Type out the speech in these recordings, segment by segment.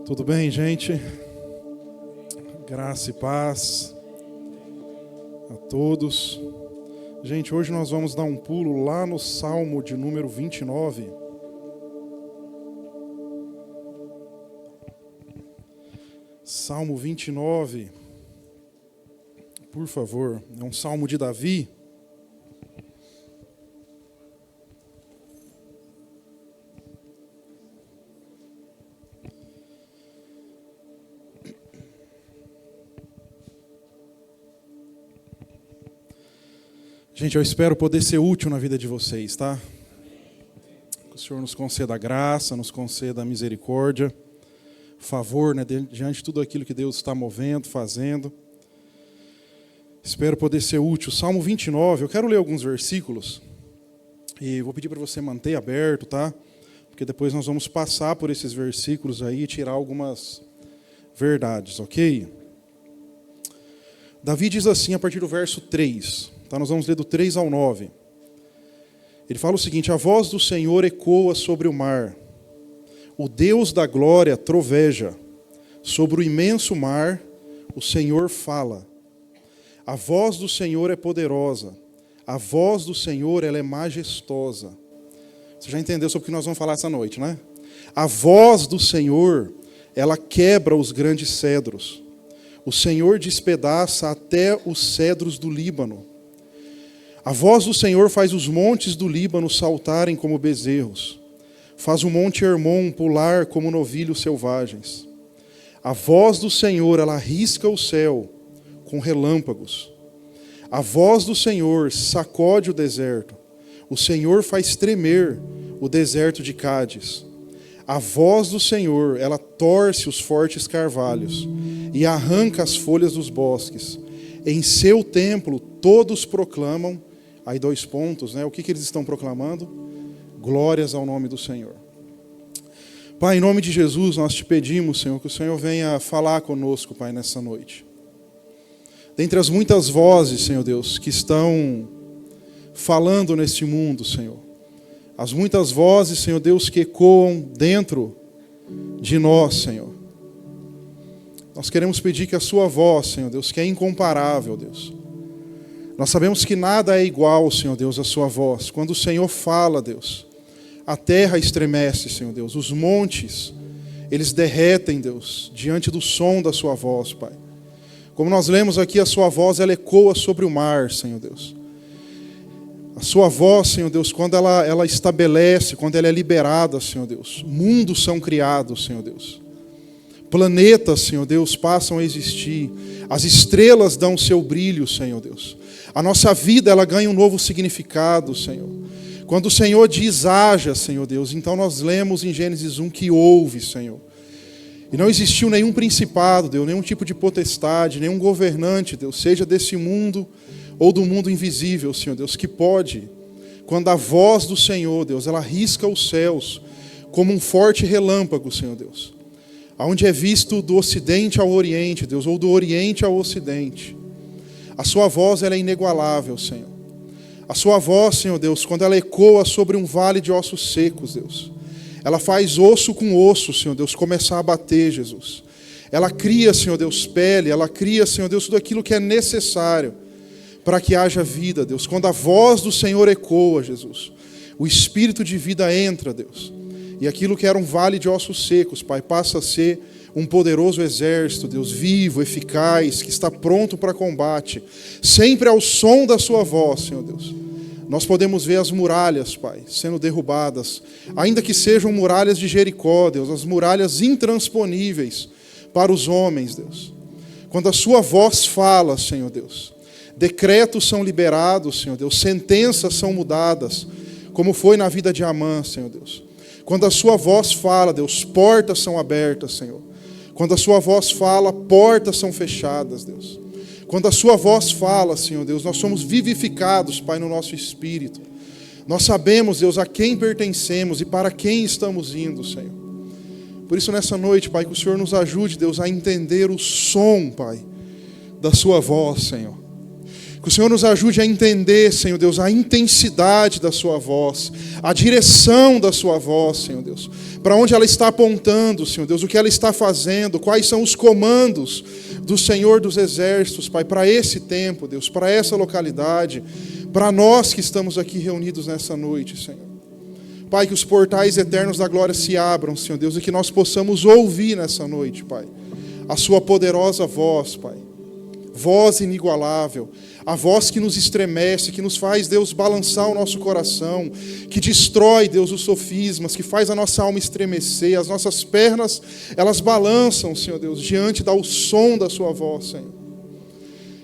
Tudo bem, gente? Graça e paz a todos. Gente, hoje nós vamos dar um pulo lá no Salmo de número 29. Salmo 29, por favor, é um salmo de Davi. Gente, eu espero poder ser útil na vida de vocês, tá? Que o Senhor nos conceda a graça, nos conceda a misericórdia, favor, né, diante de tudo aquilo que Deus está movendo, fazendo. Espero poder ser útil. Salmo 29, eu quero ler alguns versículos e vou pedir para você manter aberto, tá? Porque depois nós vamos passar por esses versículos aí e tirar algumas verdades, ok? Davi diz assim a partir do verso 3. Tá, nós vamos ler do 3 ao 9. Ele fala o seguinte: a voz do Senhor ecoa sobre o mar. O Deus da glória troveja. Sobre o imenso mar, o Senhor fala. A voz do Senhor é poderosa. A voz do Senhor, ela é majestosa. Você já entendeu sobre o que nós vamos falar essa noite, né? A voz do Senhor, ela quebra os grandes cedros. O Senhor despedaça até os cedros do Líbano. A voz do Senhor faz os montes do Líbano saltarem como bezerros. Faz o monte Hermon pular como novilhos selvagens. A voz do Senhor, ela risca o céu com relâmpagos. A voz do Senhor sacode o deserto. O Senhor faz tremer o deserto de Cádiz. A voz do Senhor, ela torce os fortes carvalhos e arranca as folhas dos bosques. Em seu templo todos proclamam. Aí 2 pontos, né? O que eles estão proclamando? Glórias ao nome do Senhor. Pai, em nome de Jesus, nós te pedimos, Senhor, que o Senhor venha falar conosco, Pai, nessa noite. Dentre as muitas vozes, Senhor Deus, que estão falando neste mundo, Senhor. As muitas vozes, Senhor Deus, que ecoam dentro de nós, Senhor. Nós queremos pedir que a sua voz, Senhor Deus, que é incomparável, Deus. Nós sabemos que nada é igual, Senhor Deus, à sua voz. Quando o Senhor fala, Deus, a terra estremece, Senhor Deus. Os montes, eles derretem, Deus, diante do som da sua voz, Pai. Como nós lemos aqui, a sua voz, ela ecoa sobre o mar, Senhor Deus. A sua voz, Senhor Deus, quando ela estabelece, quando ela é liberada, Senhor Deus, mundos são criados, Senhor Deus. Planetas, Senhor Deus, passam a existir. As estrelas dão seu brilho, Senhor Deus. A nossa vida, ela ganha um novo significado, Senhor. Quando o Senhor diz haja, Senhor Deus, então nós lemos em Gênesis 1 que houve, Senhor. E não existiu nenhum principado, Deus, nenhum tipo de potestade, nenhum governante, Deus, seja desse mundo ou do mundo invisível, Senhor Deus, que pode, quando a voz do Senhor, Deus, ela risca os céus como um forte relâmpago, Senhor Deus. Onde é visto do ocidente ao oriente, Deus, ou do oriente ao ocidente. A sua voz, ela é inigualável, Senhor. A sua voz, Senhor Deus, quando ela ecoa sobre um vale de ossos secos, Deus, ela faz osso com osso, Senhor Deus, começar a bater, Jesus. Ela cria, Senhor Deus, pele, ela cria, Senhor Deus, tudo aquilo que é necessário para que haja vida, Deus. Quando a voz do Senhor ecoa, Jesus, o espírito de vida entra, Deus. E aquilo que era um vale de ossos secos, Pai, passa a ser um poderoso exército, Deus, vivo, eficaz, que está pronto para combate. Sempre ao som da sua voz, Senhor Deus. Nós podemos ver as muralhas, Pai, sendo derrubadas. Ainda que sejam muralhas de Jericó, Deus, as muralhas intransponíveis para os homens, Deus. Quando a sua voz fala, Senhor Deus, decretos são liberados, Senhor Deus, sentenças são mudadas, como foi na vida de Amã, Senhor Deus. Quando a sua voz fala, Deus, portas são abertas, Senhor. Quando a sua voz fala, portas são fechadas, Deus. Quando a sua voz fala, Senhor Deus, nós somos vivificados, Pai, no nosso espírito. Nós sabemos, Deus, a quem pertencemos e para quem estamos indo, Senhor. Por isso, nessa noite, Pai, que o Senhor nos ajude, Deus, a entender o som, Pai, da sua voz, Senhor. Que o Senhor nos ajude a entender, Senhor Deus, a intensidade da sua voz, a direção da sua voz, Senhor Deus. Para onde ela está apontando, Senhor Deus, o que ela está fazendo, quais são os comandos do Senhor dos Exércitos, Pai, para esse tempo, Deus, para essa localidade, para nós que estamos aqui reunidos nessa noite, Senhor. Pai, que os portais eternos da glória se abram, Senhor Deus, e que nós possamos ouvir nessa noite, Pai, a sua poderosa voz, Pai. Voz inigualável, a voz que nos estremece, que nos faz, Deus, balançar o nosso coração, que destrói, Deus, os sofismas, que faz a nossa alma estremecer, as nossas pernas, elas balançam, Senhor Deus, diante do som da sua voz, Senhor.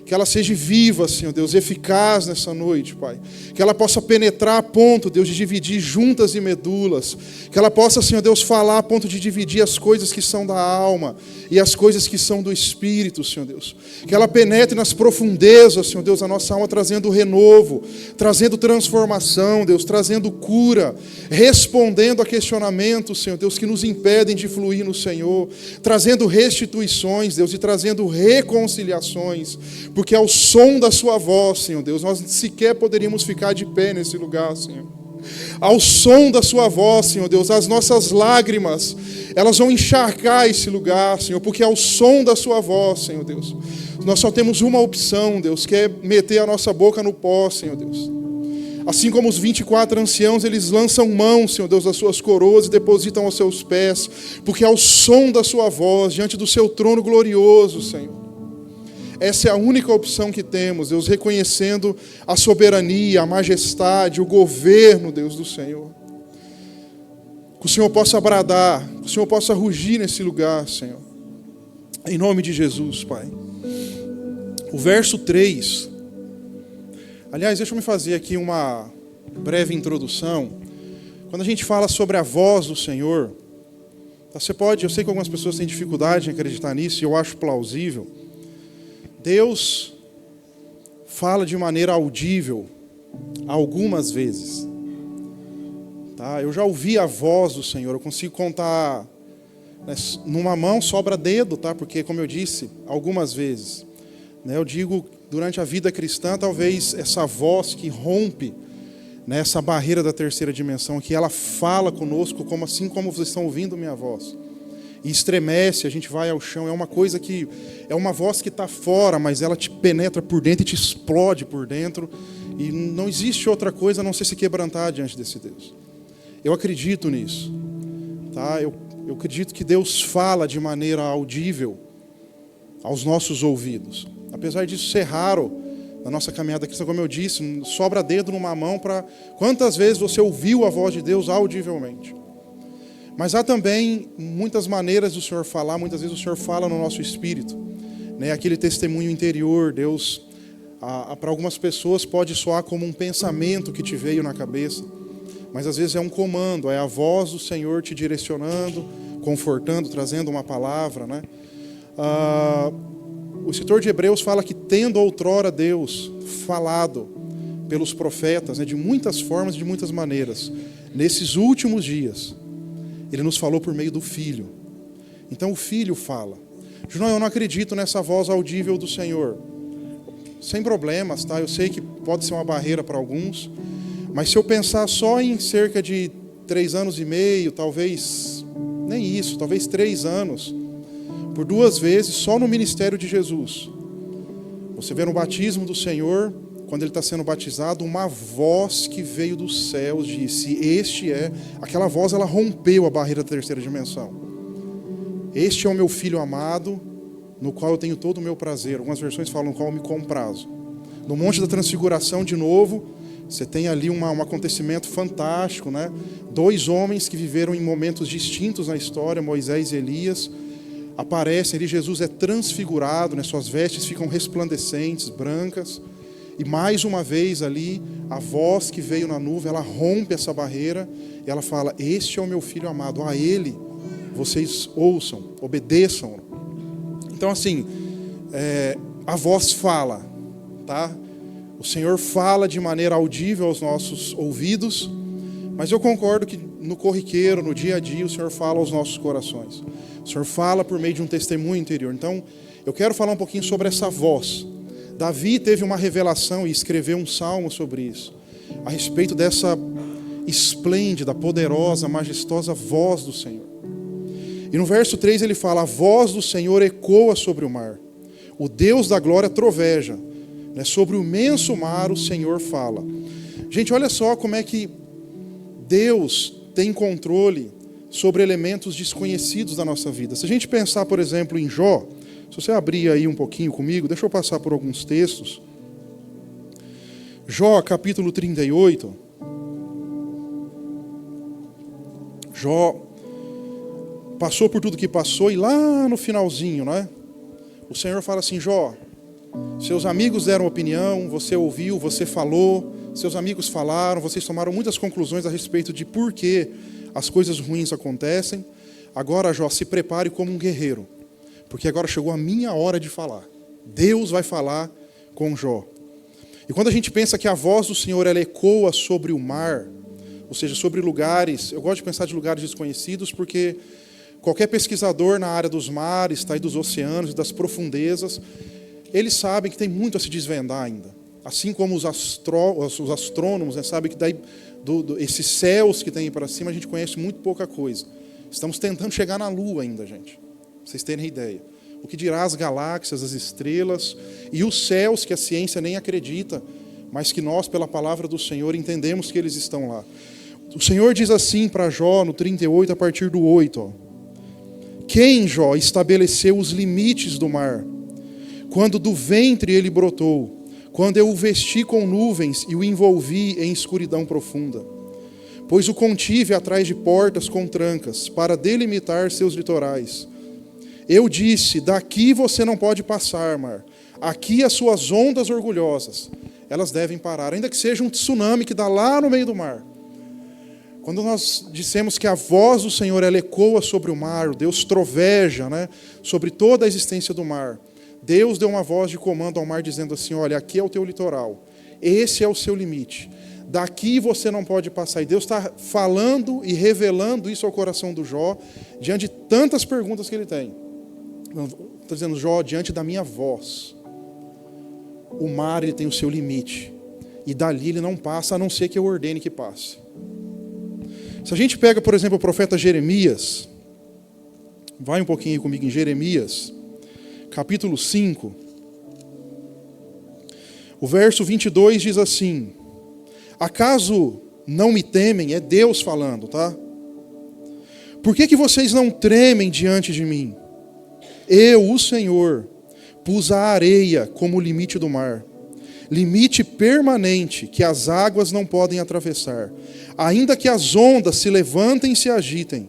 Que ela seja viva, Senhor Deus, eficaz nessa noite, Pai. Que ela possa penetrar a ponto, Deus, de dividir juntas e medulas. Que ela possa, Senhor Deus, falar a ponto de dividir as coisas que são da alma e as coisas que são do Espírito, Senhor Deus. Que ela penetre nas profundezas, Senhor Deus, a nossa alma, trazendo renovo, trazendo transformação, Deus, trazendo cura, respondendo a questionamentos, Senhor Deus, que nos impedem de fluir no Senhor, trazendo restituições, Deus, e trazendo reconciliações. Porque ao som da sua voz, Senhor Deus, nós sequer poderíamos ficar de pé nesse lugar, Senhor. Ao som da sua voz, Senhor Deus, as nossas lágrimas, elas vão encharcar esse lugar, Senhor, porque ao som da sua voz, Senhor Deus, nós só temos uma opção, Deus, que é meter a nossa boca no pó, Senhor Deus. Assim como os 24 anciãos, eles lançam mão, Senhor Deus, das suas coroas e depositam aos seus pés, porque ao som da sua voz, diante do seu trono glorioso, Senhor. Essa é a única opção que temos, Deus, reconhecendo a soberania, a majestade, o governo, Deus, do Senhor. Que o Senhor possa bradar, que o Senhor possa rugir nesse lugar, Senhor. Em nome de Jesus, Pai. O verso 3. Aliás, deixa eu me fazer aqui uma breve introdução. Quando a gente fala sobre a voz do Senhor, você pode, eu sei que algumas pessoas têm dificuldade em acreditar nisso, e eu acho plausível. Deus fala de maneira audível algumas vezes. Tá? Eu já ouvi a voz do Senhor, eu consigo contar, né, numa mão sobra dedo, tá? Porque, como eu disse, algumas vezes. Né, eu digo, durante a vida cristã, talvez essa voz que rompe, né, essa barreira da terceira dimensão, que ela fala conosco como assim como vocês estão ouvindo minha voz. E estremece, a gente vai ao chão, é uma coisa que, é uma voz que está fora, mas ela te penetra por dentro e te explode por dentro, e não existe outra coisa a não ser se quebrantar diante desse Deus. Eu acredito nisso, tá? Eu acredito que Deus fala de maneira audível aos nossos ouvidos, apesar disso ser raro na nossa caminhada cristã, como eu disse, sobra dedo numa mão para quantas vezes você ouviu a voz de Deus audivelmente. Mas há também muitas maneiras do Senhor falar, muitas vezes o Senhor fala no nosso espírito, né? Aquele testemunho interior, Deus, para algumas pessoas pode soar como um pensamento que te veio na cabeça, mas às vezes é um comando, é a voz do Senhor te direcionando, confortando, trazendo uma palavra, né? O escritor de Hebreus fala que tendo outrora Deus falado pelos profetas, né, de muitas formas, de muitas maneiras, nesses últimos dias, Ele nos falou por meio do Filho. Então o Filho fala. Junão, eu não acredito nessa voz audível do Senhor. Sem problemas, tá? Eu sei que pode ser uma barreira para alguns, mas se eu pensar só em cerca de 3 anos e meio, talvez, nem isso, talvez 3 anos, por 2 vezes, só no ministério de Jesus. Você vê no batismo do Senhor, quando ele está sendo batizado, uma voz que veio dos céus disse, este é, aquela voz ela rompeu a barreira da terceira dimensão. Este é o meu Filho amado, no qual eu tenho todo o meu prazer. Algumas versões falam no qual eu me comprazo. No Monte da Transfiguração, de novo, você tem ali um acontecimento fantástico, né? 2 homens que viveram em momentos distintos na história, Moisés e Elias, aparecem ali, Jesus é transfigurado, né? Suas vestes ficam resplandecentes, brancas. E mais uma vez ali, a voz que veio na nuvem, ela rompe essa barreira e ela fala, este é o meu Filho amado, a Ele vocês ouçam, obedeçam. Então assim, a voz fala, tá? O Senhor fala de maneira audível aos nossos ouvidos, mas eu concordo que no corriqueiro, no dia a dia, o Senhor fala aos nossos corações. O Senhor fala por meio de um testemunho interior. Então, eu quero falar um pouquinho sobre essa voz, Davi teve uma revelação e escreveu um salmo sobre isso, a respeito dessa esplêndida, poderosa, majestosa voz do Senhor. E no verso 3 ele fala: a voz do Senhor ecoa sobre o mar, o Deus da glória troveja, né? Sobre o imenso mar o Senhor fala. Gente, olha só como é que Deus tem controle sobre elementos desconhecidos da nossa vida. Se a gente pensar, por exemplo, em Jó, se você abrir aí um pouquinho comigo, deixa eu passar por alguns textos. Jó, capítulo 38. Jó passou por tudo que passou e lá no finalzinho, né? O Senhor fala assim: Jó, seus amigos deram opinião, você ouviu, você falou, seus amigos falaram, vocês tomaram muitas conclusões a respeito de por que as coisas ruins acontecem. Agora, Jó, se prepare como um guerreiro, porque agora chegou a minha hora de falar. Deus vai falar com Jó. E quando a gente pensa que a voz do Senhor ela ecoa sobre o mar, ou seja, sobre lugares, eu gosto de pensar de lugares desconhecidos, porque qualquer pesquisador na área dos mares, tá, e dos oceanos e das profundezas, eles sabem que tem muito a se desvendar ainda. Assim como os astrônomos, né, sabem que daí, esses céus que tem para cima, a gente conhece muito pouca coisa. Estamos tentando chegar na Lua ainda, gente, pra vocês terem ideia. O que dirá as galáxias, as estrelas e os céus que a ciência nem acredita, mas que nós, pela palavra do Senhor, entendemos que eles estão lá. O Senhor diz assim para Jó, no 38, a partir do 8. Ó. Quem, Jó, estabeleceu os limites do mar? Quando do ventre ele brotou, quando eu o vesti com nuvens e o envolvi em escuridão profunda. Pois o contive atrás de portas com trancas, para delimitar seus litorais. Eu disse: daqui você não pode passar, mar. Aqui as suas ondas orgulhosas, elas devem parar, ainda que seja um tsunami que dá lá no meio do mar. Quando nós dissemos que a voz do Senhor ela ecoa sobre o mar, o Deus troveja, né, sobre toda a existência do mar. Deus deu uma voz de comando ao mar dizendo assim: olha, aqui é o teu litoral, esse é o seu limite, daqui você não pode passar. E Deus está falando e revelando isso ao coração do Jó, diante de tantas perguntas que ele tem. Está dizendo: Jó, diante da minha voz, o mar ele tem o seu limite, e dali ele não passa, a não ser que eu ordene que passe. Se a gente pega, por exemplo, o profeta Jeremias, vai um pouquinho aí comigo em Jeremias, capítulo 5, o verso 22 diz assim: acaso não me temem? É Deus falando, tá? Por que vocês não tremem diante de mim? Eu, o Senhor, pus a areia como limite do mar, limite permanente que as águas não podem atravessar. Ainda que as ondas se levantem e se agitem,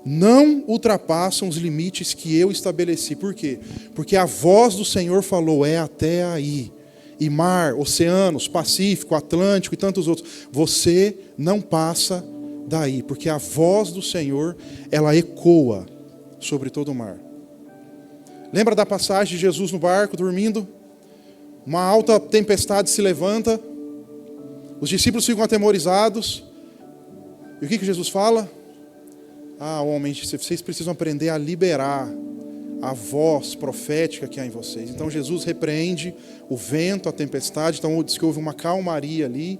não ultrapassam os limites que eu estabeleci. Por quê? Porque a voz do Senhor falou: é até aí. E mar, oceanos, Pacífico, Atlântico e tantos outros, você não passa daí, porque a voz do Senhor, ela ecoa sobre todo o mar. Lembra da passagem de Jesus no barco, dormindo? Uma alta tempestade se levanta, os discípulos ficam atemorizados, e o que Jesus fala? Ah, homens, vocês precisam aprender a liberar a voz profética que há em vocês. Então Jesus repreende o vento, a tempestade. Então diz que houve uma calmaria ali.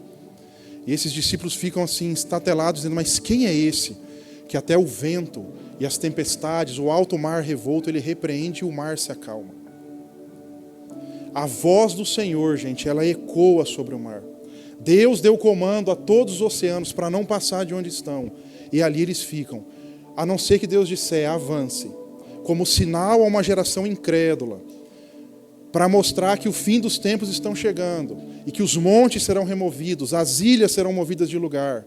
E esses discípulos ficam assim, estatelados, dizendo: mas quem é esse? Que até o vento e as tempestades, o alto mar revolto, ele repreende e o mar se acalma. A voz do Senhor, gente, ela ecoa sobre o mar. Deus deu comando a todos os oceanos para não passar de onde estão. E ali eles ficam. A não ser que Deus disser: avance. Como sinal a uma geração incrédula, para mostrar que o fim dos tempos estão chegando, e que os montes serão removidos, as ilhas serão movidas de lugar.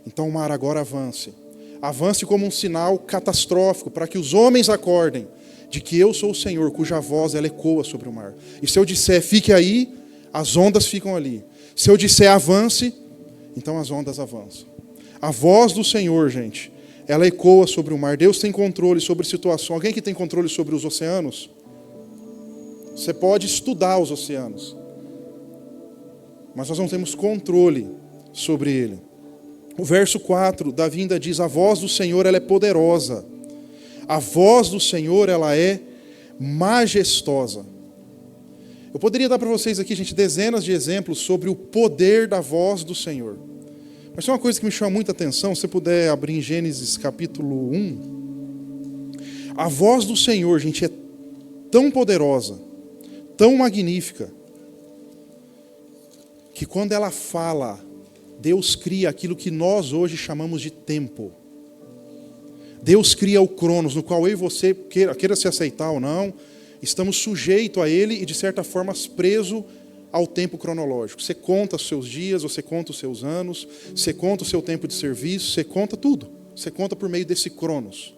Então o mar agora avance. Avance como um sinal catastrófico, para que os homens acordem de que eu sou o Senhor, cuja voz ela ecoa sobre o mar. E se eu disser: fique aí, as ondas ficam ali. Se eu disser: avance, então as ondas avançam. A voz do Senhor, gente, ela ecoa sobre o mar. Deus tem controle sobre situações. Alguém que tem controle sobre os oceanos? Você pode estudar os oceanos, mas nós não temos controle sobre ele. O verso 4, Davi ainda diz: a voz do Senhor ela é poderosa. A voz do Senhor ela é majestosa. Eu poderia dar para vocês aqui, gente, dezenas de exemplos sobre o poder da voz do Senhor. Mas tem uma coisa que me chama muita atenção, se você puder abrir em Gênesis capítulo 1. A voz do Senhor, gente, é tão poderosa, tão magnífica, que quando ela fala, Deus cria aquilo que nós hoje chamamos de tempo. Deus cria o Cronos, no qual eu e você, queira se aceitar ou não, estamos sujeitos a ele e, de certa forma, presos ao tempo cronológico. Você conta os seus dias, você conta os seus anos, você conta o seu tempo de serviço, você conta tudo. Você conta por meio desse Cronos.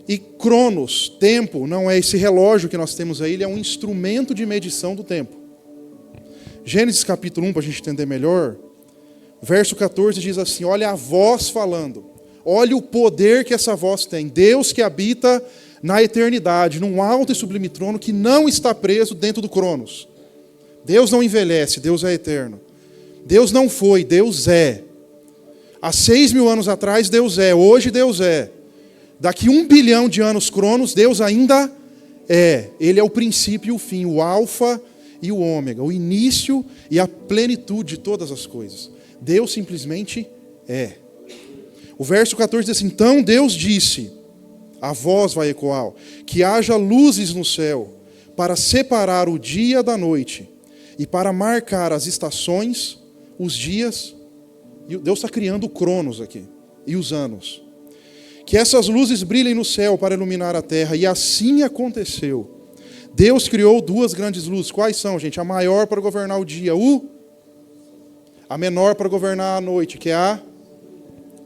E Cronos, tempo, não é esse relógio que nós temos aí, ele é um instrumento de medição do tempo. Gênesis capítulo 1, para a gente entender melhor, verso 14 diz assim, olha a voz falando, olha o poder que essa voz tem. Deus que habita na eternidade, num alto e sublime trono que não está preso dentro do Cronos. Deus não envelhece, Deus é eterno. Deus não foi, Deus é. Há 6.000 anos atrás, Deus é. Hoje, Deus é. Daqui 1 bilhão de anos Cronos, Deus ainda é. Ele é o princípio e o fim, o alfa e o ômega, o início e a plenitude de todas as coisas. Deus simplesmente é. O verso 14 diz assim, então Deus disse, a voz vai ecoar, que haja luzes no céu para separar o dia da noite e para marcar as estações, os dias. E Deus está criando o Cronos aqui, e os anos. Que essas luzes brilhem no céu para iluminar a terra, e assim aconteceu. Deus criou 2 grandes luzes. Quais são, gente? A maior para governar o dia, a menor para governar a noite, que é a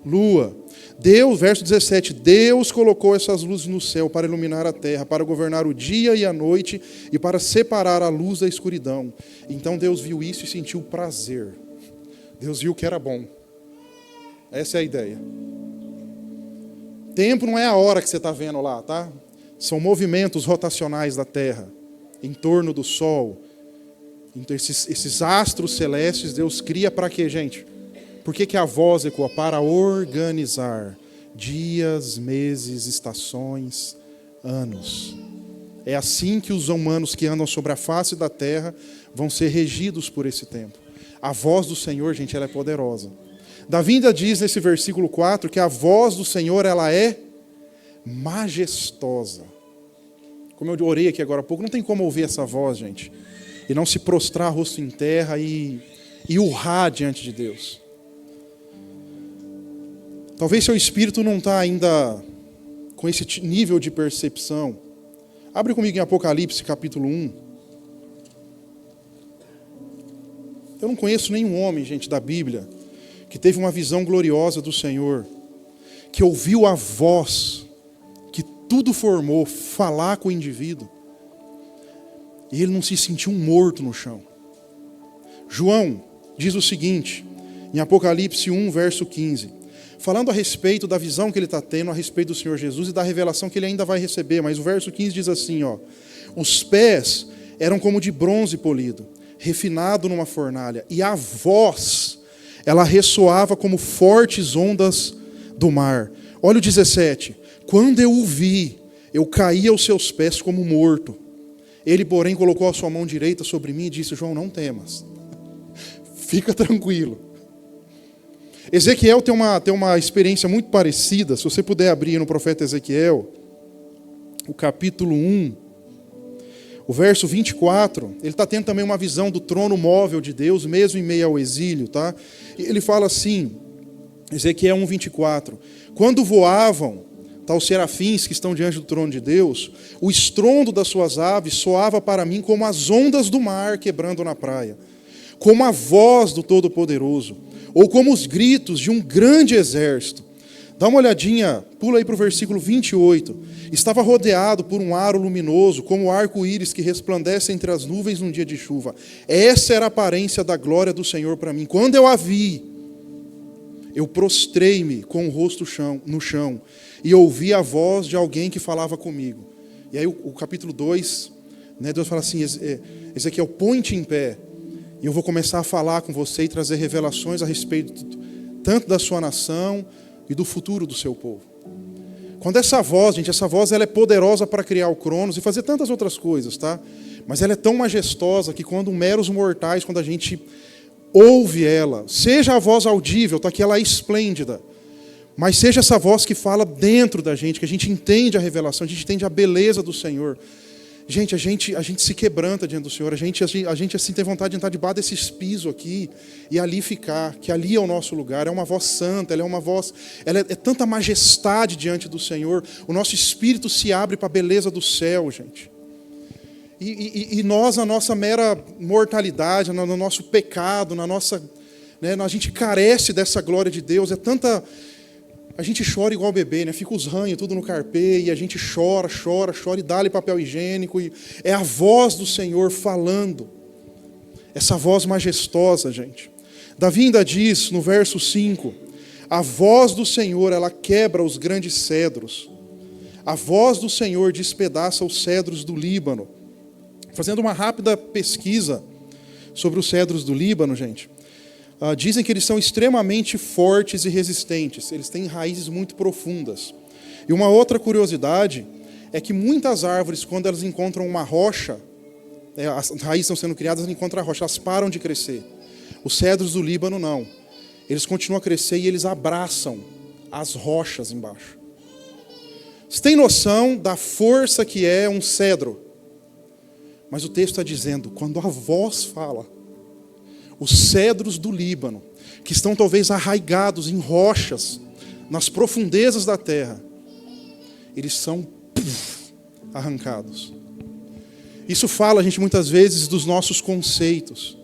lua. Deus, verso 17, Deus colocou essas luzes no céu para iluminar a terra, para governar o dia e a noite, e para separar a luz da escuridão. Então Deus viu isso e sentiu prazer. Deus viu que era bom. Essa é a ideia. Tempo não é a hora que você está vendo lá, tá? São movimentos rotacionais da Terra, em torno do Sol. Então, esses astros celestes, Deus cria para quê, gente? Por que a voz ecoa? Para organizar dias, meses, estações, anos. É assim que os humanos que andam sobre a face da Terra vão ser regidos por esse tempo. A voz do Senhor, gente, ela é poderosa. Davi ainda diz nesse versículo 4 que a voz do Senhor ela é majestosa. Como eu orei aqui agora há pouco, não tem como ouvir essa voz, gente, e não se prostrar rosto em terra e urrar diante de Deus. Talvez seu espírito não está ainda com esse nível de percepção. Abre comigo em Apocalipse capítulo 1. Eu não conheço nenhum homem, gente, da Bíblia que teve uma visão gloriosa do Senhor, que ouviu a voz que tudo formou falar com o indivíduo, e ele não se sentiu morto no chão. João diz o seguinte, em Apocalipse 1, verso 15, falando a respeito da visão que ele está tendo, a respeito do Senhor Jesus e da revelação que ele ainda vai receber, mas o verso 15 diz assim, os pés eram como de bronze polido, refinado numa fornalha, e a voz ela ressoava como fortes ondas do mar. Olha o 17. Quando eu o vi, eu caí aos seus pés como morto. Ele, porém, colocou a sua mão direita sobre mim e disse, João, não temas. Fica tranquilo. Ezequiel tem uma experiência muito parecida. Se você puder abrir no profeta Ezequiel, o capítulo 1, o verso 24, ele está tendo também uma visão do trono móvel de Deus, mesmo em meio ao exílio, tá? Ele fala assim, Ezequiel 1, 24, quando voavam, os serafins que estão diante do trono de Deus, o estrondo das suas aves soava para mim como as ondas do mar quebrando na praia, como a voz do Todo-Poderoso, ou como os gritos de um grande exército. Dá uma olhadinha, pula aí para o versículo 28. Estava rodeado por um aro luminoso, como o arco-íris que resplandece entre as nuvens num dia de chuva. Essa era a aparência da glória do Senhor para mim. Quando eu a vi, eu prostrei-me com o rosto no chão e ouvi a voz de alguém que falava comigo. E aí o capítulo 2, Deus fala assim, Ezequiel, põe-te em pé, e eu vou começar a falar com você e trazer revelações a respeito tanto da sua nação e do futuro do seu povo. Quando essa voz, gente, essa voz ela é poderosa para criar o Cronos e fazer tantas outras coisas, tá? Mas ela é tão majestosa que quando meros mortais, quando a gente ouve ela, seja a voz audível, tá? Que ela é esplêndida, mas seja essa voz que fala dentro da gente, que a gente entende a revelação, a gente entende a beleza do Senhor. Gente, a gente se quebranta diante do Senhor, a gente assim tem vontade de entrar debaixo desses pisos aqui e ali ficar, que ali é o nosso lugar. É uma voz santa, ela é uma voz, ela é tanta majestade diante do Senhor. O nosso espírito se abre para a beleza do céu, gente. E nós, na nossa mera mortalidade, no nosso pecado, né, a gente carece dessa glória de Deus. A gente chora igual bebê, né? Fica os ranhos tudo no carpê e a gente chora e dá-lhe papel higiênico. E é a voz do Senhor falando. Essa voz majestosa, gente. Davi ainda diz no verso 5, a voz do Senhor, ela quebra os grandes cedros. A voz do Senhor despedaça os cedros do Líbano. Fazendo uma rápida pesquisa sobre os cedros do Líbano, gente, dizem que eles são extremamente fortes e resistentes. Eles têm raízes muito profundas. E uma outra curiosidade é que muitas árvores, quando elas encontram uma rocha, as raízes estão sendo criadas, elas encontram a rocha, elas param de crescer. Os cedros do Líbano não. Eles continuam a crescer e eles abraçam as rochas embaixo. Você tem noção da força que é um cedro? Mas o texto está dizendo, quando a voz fala, os cedros do Líbano, que estão talvez arraigados em rochas, nas profundezas da terra, eles são arrancados. Isso fala, gente, muitas vezes dos nossos conceitos,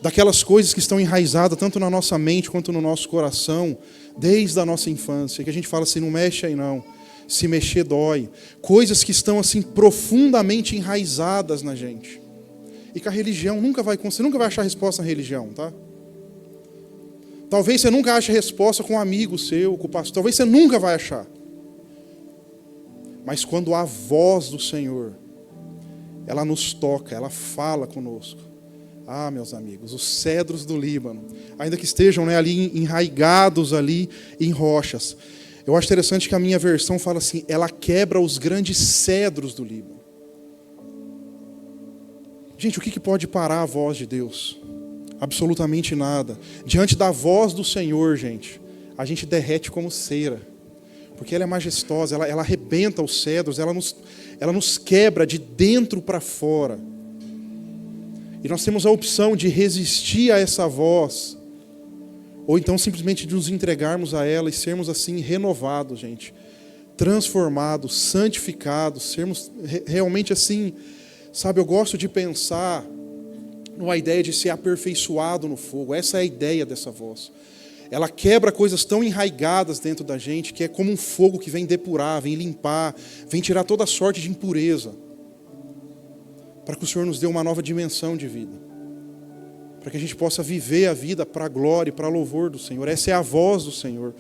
daquelas coisas que estão enraizadas tanto na nossa mente quanto no nosso coração, desde a nossa infância, que a gente fala assim, não mexe aí não, se mexer dói. Coisas que estão assim profundamente enraizadas na gente. E que a religião você nunca vai achar resposta na religião, tá? Talvez você nunca ache resposta com um amigo seu, com o pastor. Talvez você nunca vai achar. Mas quando a voz do Senhor, ela nos toca, ela fala conosco. Ah, meus amigos, os cedros do Líbano, ainda que estejam, né, ali enraigados ali em rochas. Eu acho interessante que a minha versão fala assim, ela quebra os grandes cedros do Líbano. Gente, o que pode parar a voz de Deus? Absolutamente nada. Diante da voz do Senhor, gente, a gente derrete como cera. Porque ela é majestosa, ela arrebenta os cedros, ela nos quebra de dentro para fora. E nós temos a opção de resistir a essa voz, ou então simplesmente de nos entregarmos a ela e sermos assim renovados, gente. Transformados, santificados, sermos realmente assim... Sabe, eu gosto de pensar numa ideia de ser aperfeiçoado no fogo. Essa é a ideia dessa voz. Ela quebra coisas tão enraigadas dentro da gente, que é como um fogo que vem depurar, vem limpar, vem tirar toda sorte de impureza. Para que o Senhor nos dê uma nova dimensão de vida. Para que a gente possa viver a vida para a glória e para louvor do Senhor. Essa é a voz do Senhor.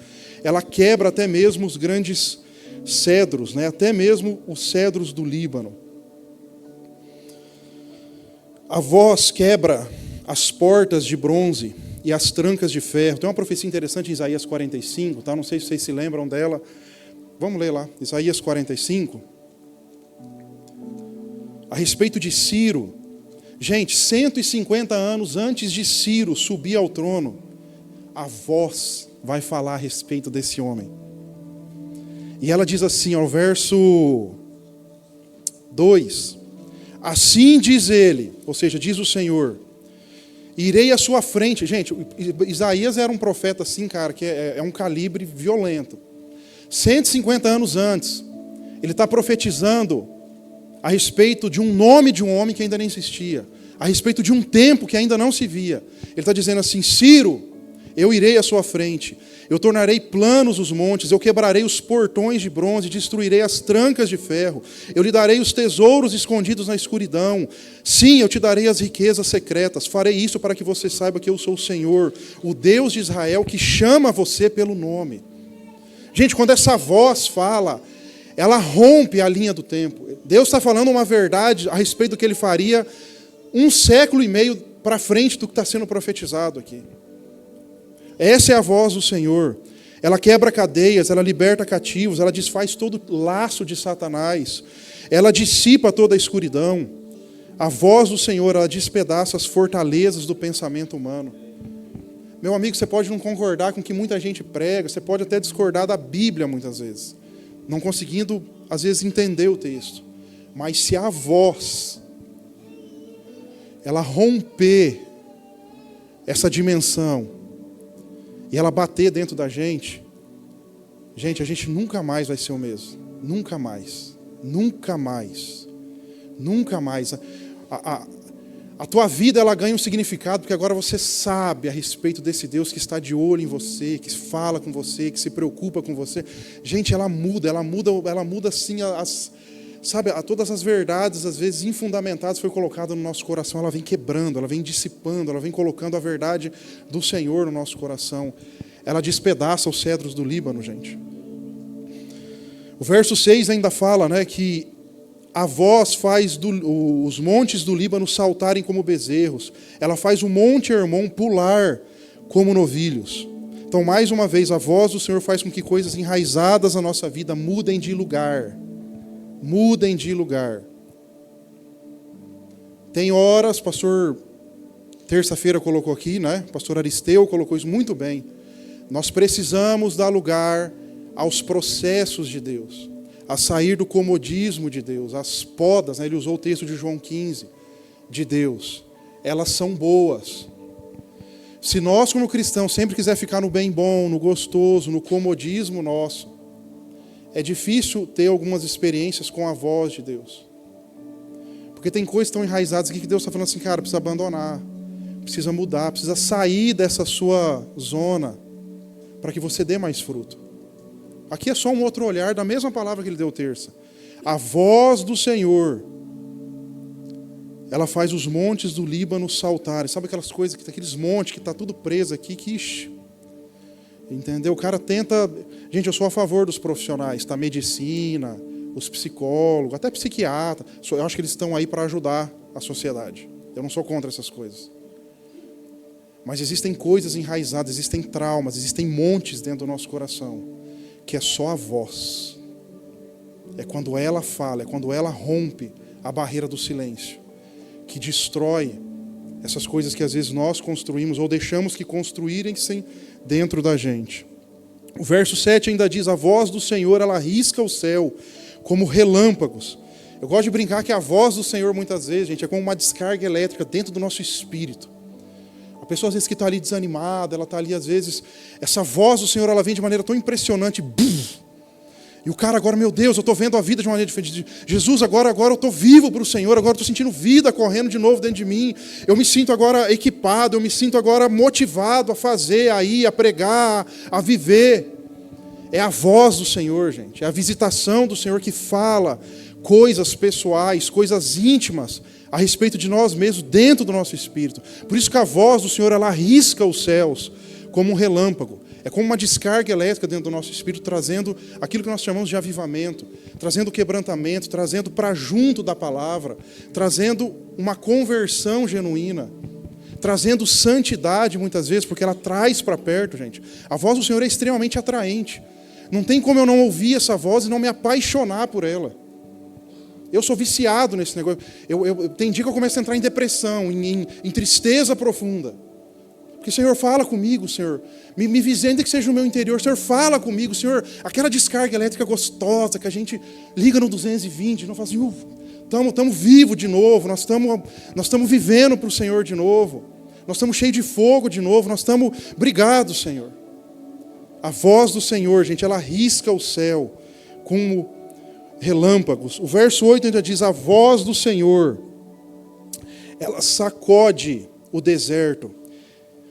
Ela quebra até mesmo os grandes cedros, né? Até mesmo os cedros do Líbano. A voz quebra as portas de bronze e as trancas de ferro. Tem uma profecia interessante em Isaías 45, tá? Não sei se vocês se lembram dela. Vamos ler lá, Isaías 45. A respeito de Ciro. Gente, 150 anos antes de Ciro subir ao trono, a voz vai falar a respeito desse homem. E ela diz assim, ao verso 2... Assim diz ele, ou seja, diz o Senhor, irei à sua frente. Gente, Isaías era um profeta assim, cara, que é um calibre violento. 150 anos antes, ele está profetizando a respeito de um nome de um homem que ainda nem existia, a respeito de um tempo que ainda não se via. Ele está dizendo assim, Ciro, eu irei à sua frente. Eu tornarei planos os montes, eu quebrarei os portões de bronze, destruirei as trancas de ferro. Eu lhe darei os tesouros escondidos na escuridão. Sim, eu te darei as riquezas secretas. Farei isso para que você saiba que eu sou o Senhor, o Deus de Israel, que chama você pelo nome. Gente, quando essa voz fala, ela rompe a linha do tempo. Deus está falando uma verdade a respeito do que Ele faria 1,5 século para frente do que está sendo profetizado aqui. Essa é a voz do Senhor. ela quebra cadeias, ela liberta cativos, ela desfaz todo laço de Satanás, ela dissipa toda a escuridão. A voz do Senhor, ela despedaça as fortalezas do pensamento humano. Meu amigo, você pode não concordar com o que muita gente prega, você pode até discordar da Bíblia muitas vezes, não conseguindo, às vezes, entender o texto. Mas se a voz, ela romper essa dimensão, e ela bater dentro da gente, a gente nunca mais vai ser o mesmo. Nunca mais. Nunca mais. Nunca mais. A tua vida, ela ganha um significado, porque agora você sabe a respeito desse Deus que está de olho em você, que fala com você, que se preocupa com você. Gente, ela muda assim, todas as verdades, às vezes infundamentadas, foi colocada no nosso coração, ela vem quebrando, ela vem dissipando, ela vem colocando a verdade do Senhor no nosso coração. Ela despedaça os cedros do Líbano, gente. O verso 6 ainda fala, né, que a voz faz os montes do Líbano saltarem como bezerros. Ela faz o monte Hermon pular como novilhos. Então, mais uma vez, a voz do Senhor faz com que coisas enraizadas na nossa vida mudem de lugar. Mudem de lugar. Tem horas, pastor, terça-feira colocou aqui, né? Pastor Aristeu colocou isso muito bem. Nós precisamos dar lugar aos processos de Deus, a sair do comodismo de Deus, as podas, né? Ele usou o texto de João 15, de Deus. Elas são boas. Se nós, como cristãos, sempre quiser ficar no bem bom, no gostoso, no comodismo nosso, é difícil ter algumas experiências com a voz de Deus. Porque tem coisas tão enraizadas aqui que Deus está falando assim, cara, precisa abandonar, precisa mudar, precisa sair dessa sua zona para que você dê mais fruto. Aqui é só um outro olhar da mesma palavra que ele deu terça. A voz do Senhor, ela faz os montes do Líbano saltarem. Sabe aquelas coisas, aqueles montes que está tudo preso aqui, que ixi, entendeu? O cara tenta... Gente, eu sou a favor dos profissionais, tá? Medicina, os psicólogos, até psiquiatra. Eu acho que eles estão aí para ajudar a sociedade. Eu não sou contra essas coisas. Mas existem coisas enraizadas, existem traumas, existem montes dentro do nosso coração, que é só a voz. É quando ela fala, é quando ela rompe a barreira do silêncio, que destrói essas coisas que às vezes nós construímos ou deixamos que construírem-se dentro da gente. O verso 7 ainda diz, a voz do Senhor, ela risca o céu como relâmpagos. Eu gosto de brincar que a voz do Senhor, muitas vezes, gente, é como uma descarga elétrica dentro do nosso espírito. A pessoa, às vezes, que está ali desanimada, ela está ali, às vezes, essa voz do Senhor, ela vem de maneira tão impressionante, e o cara agora, meu Deus, eu estou vendo a vida de uma maneira diferente. Jesus, agora eu estou vivo para o Senhor, agora eu estou sentindo vida correndo de novo dentro de mim. Eu me sinto agora equipado, eu me sinto agora motivado a fazer, a ir, a pregar, a viver. É a voz do Senhor, gente. É a visitação do Senhor que fala coisas pessoais, coisas íntimas a respeito de nós mesmos dentro do nosso espírito. Por isso que a voz do Senhor, ela risca os céus como um relâmpago. É como uma descarga elétrica dentro do nosso espírito, trazendo aquilo que nós chamamos de avivamento, trazendo quebrantamento, trazendo para junto da palavra, trazendo uma conversão genuína, trazendo santidade muitas vezes, porque ela traz para perto, gente. A voz do Senhor é extremamente atraente. Não tem como eu não ouvir essa voz e não me apaixonar por ela. Eu sou viciado nesse negócio. Tem dia que eu começo a entrar em depressão, em tristeza profunda. Porque, Senhor, fala comigo, Senhor. Me visenda que seja o meu interior. Senhor, fala comigo, Senhor. Aquela descarga elétrica gostosa que a gente liga no 220, não fala assim, estamos vivos de novo, nós estamos vivendo para o Senhor de novo. Nós estamos cheios de fogo de novo, nós estamos... Obrigado, Senhor. A voz do Senhor, gente, ela risca o céu como relâmpagos. O verso 8 ainda diz, a voz do Senhor, ela sacode o deserto.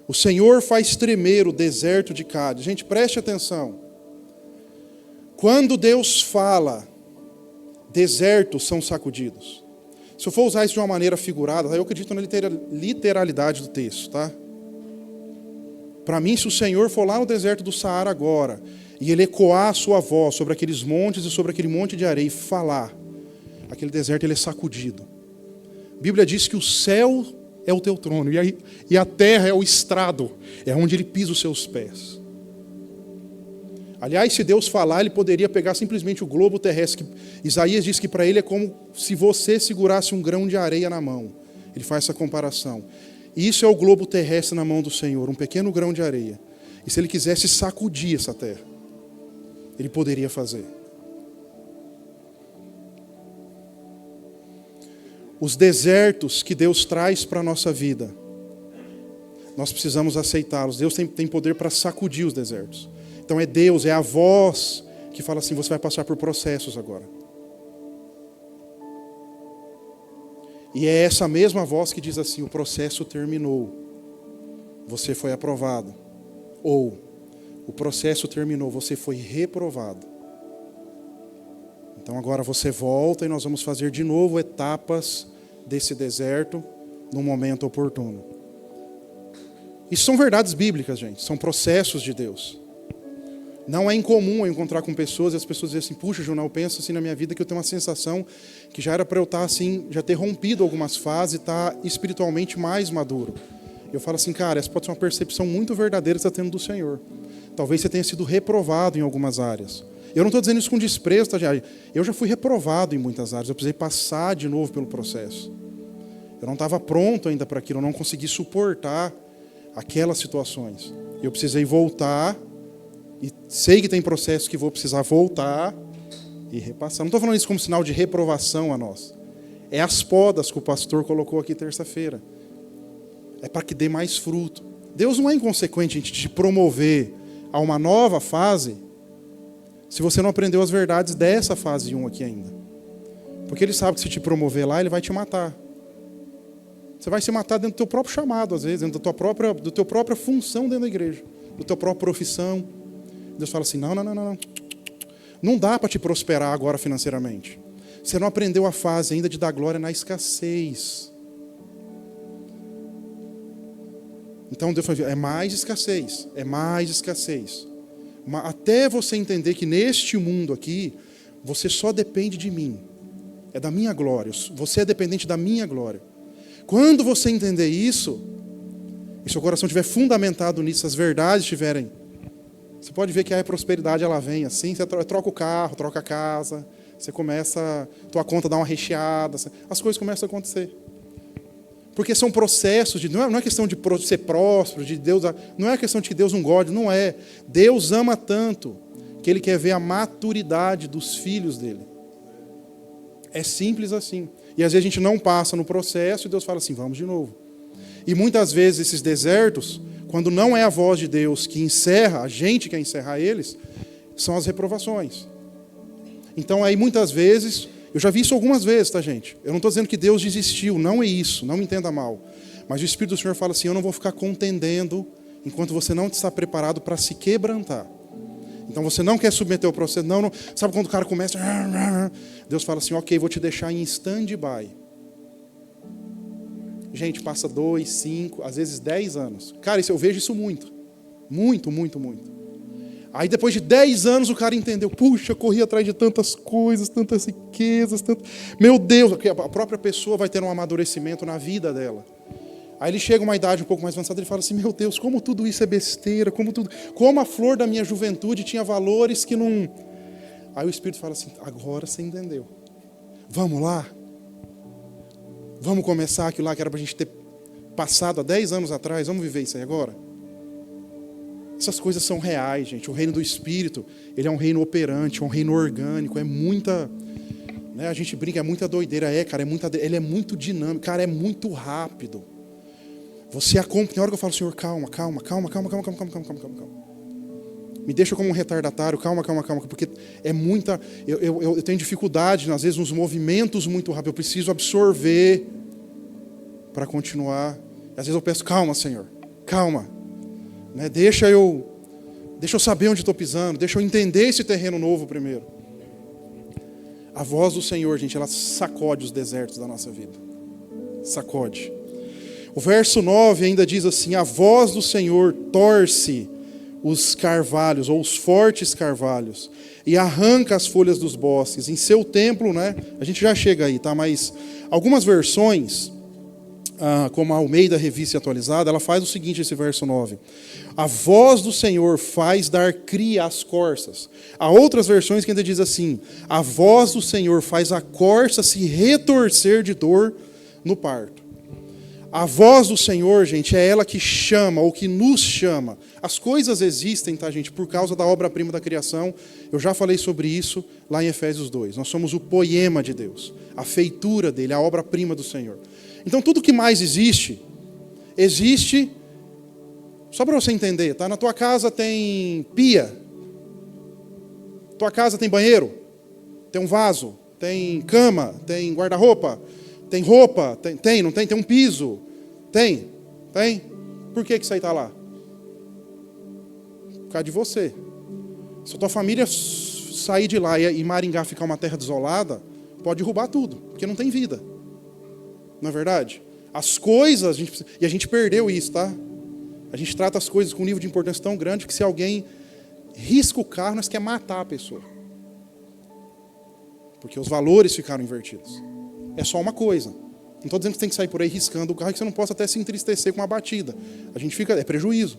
O Senhor faz tremer o deserto de Cádiz. Gente, preste atenção. Quando Deus fala, desertos são sacudidos. Se eu for usar isso de uma maneira figurada, eu acredito na literalidade do texto, tá? Para mim, se o Senhor for lá no deserto do Saara agora, e Ele ecoar a sua voz sobre aqueles montes e sobre aquele monte de areia e falar, aquele deserto ele é sacudido. A Bíblia diz que o céu é o teu trono, e a terra é o estrado, é onde Ele pisa os seus pés. Aliás, se Deus falar, ele poderia pegar simplesmente o globo terrestre. Isaías diz que para ele é como se você segurasse um grão de areia na mão. Ele faz essa comparação. E isso é o globo terrestre na mão do Senhor, um pequeno grão de areia. E se ele quisesse sacudir essa terra, ele poderia fazer. Os desertos que Deus traz para a nossa vida, nós precisamos aceitá-los. Deus tem poder para sacudir os desertos. Então é Deus, é a voz que fala assim, você vai passar por processos agora. E é essa mesma voz que diz assim, o processo terminou. Você foi aprovado. Ou, o processo terminou, você foi reprovado. Então agora você volta e nós vamos fazer de novo etapas desse deserto no momento oportuno. Isso são verdades bíblicas, gente. São processos de Deus. Não é incomum eu encontrar com pessoas e as pessoas dizem assim, puxa, João, eu penso assim na minha vida que eu tenho uma sensação que já era para eu estar assim, já ter rompido algumas fases e estar espiritualmente mais maduro. Eu falo assim, cara, essa pode ser uma percepção muito verdadeira que você está tendo do Senhor. Talvez você tenha sido reprovado em algumas áreas. Eu não estou dizendo isso com desprezo, tá? Eu já fui reprovado em muitas áreas, eu precisei passar de novo pelo processo. Eu não estava pronto ainda para aquilo, eu não consegui suportar aquelas situações. Eu precisei voltar, e sei que tem processos que vou precisar voltar e repassar. Não estou falando isso como sinal de reprovação a nós. É as podas que o pastor colocou aqui terça-feira. É para que dê mais fruto. Deus não é inconsequente, gente, de te promover a uma nova fase, se você não aprendeu as verdades dessa fase 1 aqui ainda. Porque Ele sabe que se te promover lá, Ele vai te matar. Você vai se matar dentro do teu próprio chamado, às vezes, dentro da tua própria função dentro da igreja, da tua própria profissão. Deus fala assim, não. Não dá para te prosperar agora financeiramente. Você não aprendeu a fase ainda de dar glória na escassez. Então Deus fala, é mais escassez. Até você entender que neste mundo aqui, você só depende de mim. É da minha glória. Você é dependente da minha glória. Quando você entender isso, e seu coração estiver fundamentado nisso, as verdades estiverem, você pode ver que a prosperidade ela vem assim, você troca o carro, troca a casa, você começa, tua conta dá uma recheada, as coisas começam a acontecer. Porque são processos, não é questão de ser próspero, de Deus, não é questão de que Deus não gosta, não é. Deus ama tanto que Ele quer ver a maturidade dos filhos dEle. É simples assim. E às vezes a gente não passa no processo e Deus fala assim, vamos de novo. E muitas vezes esses desertos, quando não é a voz de Deus que encerra, a gente quer encerrar eles, são as reprovações. Então aí muitas vezes, eu já vi isso algumas vezes, tá gente? Eu não estou dizendo que Deus desistiu, não é isso, não me entenda mal. Mas o Espírito do Senhor fala assim, eu não vou ficar contendendo enquanto você não está preparado para se quebrantar. Então você não quer submeter o processo, não. Sabe quando o cara começa, Deus fala assim, ok, vou te deixar em stand-by. Gente, passa 2, 5, às vezes 10 anos. Cara, eu vejo isso muito. Muito. Aí depois de 10 anos o cara entendeu, puxa, eu corri atrás de tantas coisas, tantas riquezas, meu Deus, a própria pessoa vai ter um amadurecimento na vida dela. Aí ele chega a uma idade um pouco mais avançada e fala assim, meu Deus, como tudo isso é besteira, como a flor da minha juventude tinha valores que não... Aí o Espírito fala assim, agora você entendeu. Vamos lá? Vamos começar aquilo lá que era para a gente ter passado há 10 anos atrás, vamos viver isso aí agora? Essas coisas são reais, gente. O reino do Espírito, ele é um reino operante, um reino orgânico, é muita... Né, a gente brinca, é muita doideira, cara, ele é muito dinâmico, cara, é muito rápido. Você acompanha, tem hora que eu falo, Senhor, calma. Me deixa como um retardatário, calma, porque é muita... Eu tenho dificuldade, às vezes, nos movimentos muito rápidos. Eu preciso absorver para continuar. Às vezes eu peço, calma, Senhor, calma. Né? Deixa eu saber onde estou pisando, deixa eu entender esse terreno novo primeiro. A voz do Senhor, gente, ela sacode os desertos da nossa vida. Sacode. O verso 9 ainda diz assim, a voz do Senhor torce os carvalhos, ou os fortes carvalhos, e arranca as folhas dos bosques. Em seu templo, né? A gente já chega aí, tá? Mas algumas versões como a Almeida Revista Atualizada, ela faz o seguinte, esse verso 9. A voz do Senhor faz dar cria às corças. Há outras versões que ainda diz assim, a voz do Senhor faz a corça se retorcer de dor no parto. A voz do Senhor, gente, é ela que chama, ou que nos chama. As coisas existem, tá, gente, por causa da obra-prima da criação. Eu já falei sobre isso lá em Efésios 2. Nós somos o poema de Deus, a feitura dele, a obra-prima do Senhor. Então, tudo que mais existe, só para você entender, tá? Na tua casa tem pia, tua casa tem banheiro, tem um vaso, tem cama, tem guarda-roupa, tem roupa, não tem? Tem um piso, tem? Por que isso aí está lá? Por causa de você. Se a tua família sair de lá e Maringá ficar uma terra desolada, pode derrubar tudo, porque não tem vida. Não é verdade? As coisas, e a gente perdeu isso, tá? A gente trata as coisas com um nível de importância tão grande que se alguém risca o carro, nós quer matar a pessoa. Porque os valores ficaram invertidos. É só uma coisa. Não estou dizendo que você tem que sair por aí riscando o carro e que você não possa até se entristecer com uma batida. É prejuízo.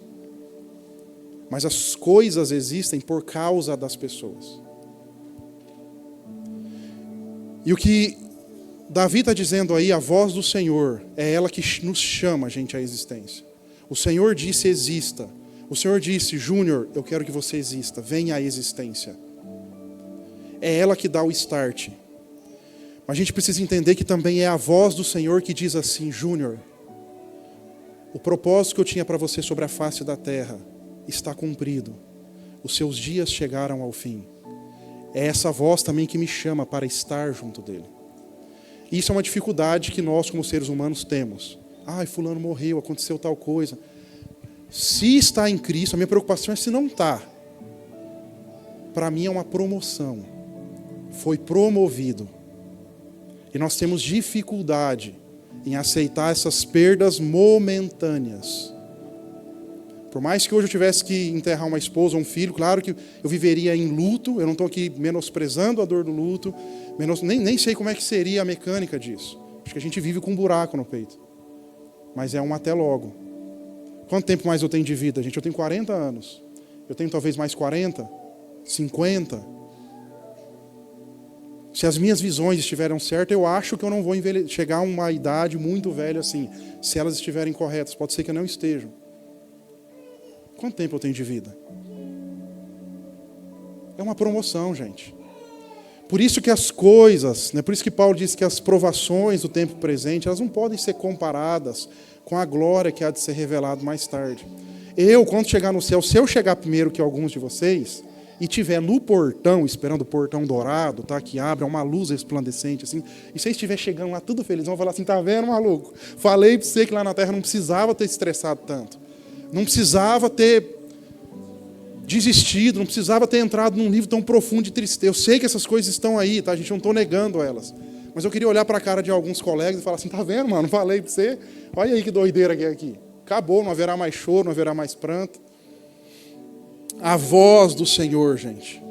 Mas as coisas existem por causa das pessoas. E o que Davi está dizendo aí, a voz do Senhor, é ela que nos chama, gente, à existência. O Senhor disse, exista. O Senhor disse, Júnior, eu quero que você exista. Venha à existência. É ela que dá o start. Mas a gente precisa entender que também é a voz do Senhor que diz assim, Júnior, o propósito que eu tinha para você sobre a face da terra está cumprido. Os seus dias chegaram ao fim. É essa voz também que me chama para estar junto dele. Isso é uma dificuldade que nós, como seres humanos, temos. Fulano morreu, aconteceu tal coisa. Se está em Cristo, a minha preocupação é se não está. Para mim é uma promoção. Foi promovido. E nós temos dificuldade em aceitar essas perdas momentâneas. Por mais que hoje eu tivesse que enterrar uma esposa ou um filho, claro que eu viveria em luto, eu não estou aqui menosprezando a dor do luto, nem sei como é que seria a mecânica disso. Acho que a gente vive com um buraco no peito. Mas é um até logo. Quanto tempo mais eu tenho de vida, gente? Eu tenho 40 anos. Eu tenho talvez mais 40, 50. Se as minhas visões estiverem certas, eu acho que eu não vou chegar a uma idade muito velha assim. Se elas estiverem corretas, pode ser que eu não esteja. Quanto tempo eu tenho de vida? É uma promoção, gente. Por isso que as coisas, por isso que Paulo diz que as provações do tempo presente, elas não podem ser comparadas com a glória que há de ser revelada mais tarde. Quando chegar no céu, se eu chegar primeiro que alguns de vocês, e estiver no portão, esperando o portão dourado, tá, que abre, uma luz resplandecente, assim, e você estiver chegando lá tudo feliz, vão falar assim, tá vendo, maluco? Falei para você que lá na terra não precisava ter estressado tanto. Não precisava ter desistido, não precisava ter entrado num nível tão profundo de tristeza. Eu sei que essas coisas estão aí, tá? A gente não estou negando elas. Mas eu queria olhar para a cara de alguns colegas e falar assim, tá vendo, mano? Falei para você, olha aí que doideira que é aqui. Acabou, não haverá mais choro, não haverá mais pranto. A voz do Senhor, gente.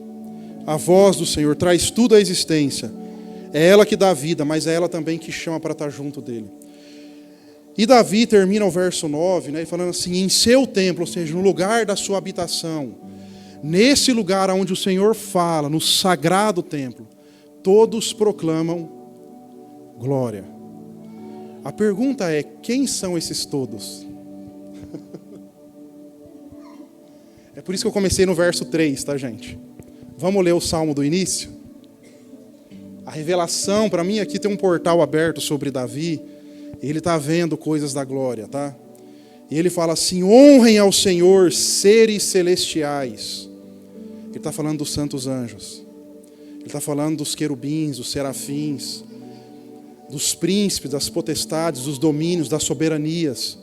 A voz do Senhor traz tudo à existência. É ela que dá vida, mas é ela também que chama para estar junto dele. E Davi termina o verso 9, falando assim, em seu templo, ou seja, no lugar da sua habitação, nesse lugar onde o Senhor fala, no sagrado templo, todos proclamam glória. A pergunta é, quem são esses todos? É por isso que eu comecei no verso 3, tá, gente? Vamos ler o salmo do início? A revelação, para mim, aqui tem um portal aberto sobre Davi. Ele está vendo coisas da glória, tá? E ele fala assim, honrem ao Senhor seres celestiais. Ele está falando dos santos anjos. Ele está falando dos querubins, dos serafins, dos príncipes, das potestades, dos domínios, das soberanias,